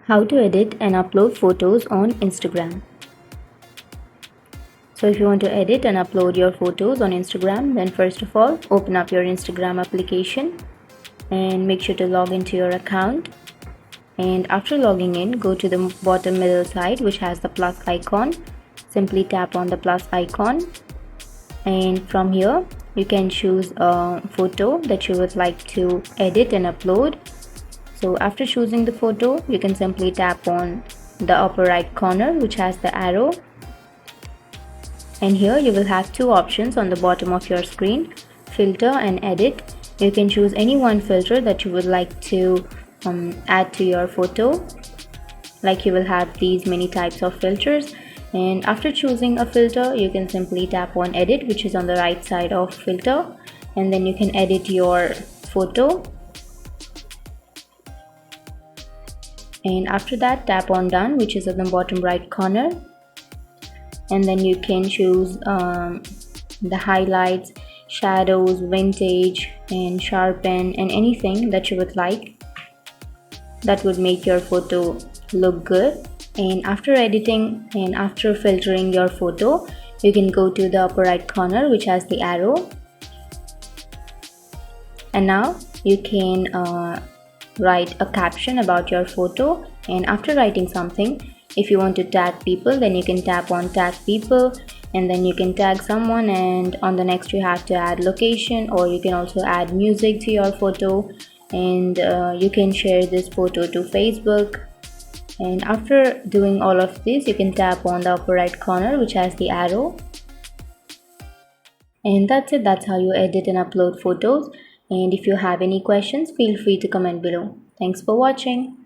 How to edit and upload photos on Instagram. So if you want to edit and upload your photos on Instagram, then first of all, open up your Instagram application and make sure to log into your account. And after logging in, go to the bottom middle side which has the plus icon. Simply tap on the plus icon, and from here you can choose a photo that you would like to edit and upload. So after choosing the photo, you can simply tap on the upper right corner which has the arrow, and here you will have two options on the bottom of your screen: filter and edit. You can choose any one filter that you would like to add to your photo. Like, you will have these many types of filters, and after choosing a filter you can simply tap on edit, which is on the right side of filter, and then you can edit your photo. And after that, tap on done, which is at the bottom right corner, and then you can choose the highlights, shadows, vintage, and sharpen, and anything that you would like that would make your photo look good. And after editing and after filtering your photo, you can go to the upper right corner which has the arrow, and now you can write a caption about your photo. And after writing something, if you want to tag people, then you can tap on tag people, and then you can tag someone, and on the next you have to add location, or you can also add music to your photo, and you can share this photo to Facebook. And after doing all of this, you can tap on the upper right corner which has the arrow, and that's it. That's how you edit and upload photos. And if you have any questions, feel free to comment below. Thanks for watching.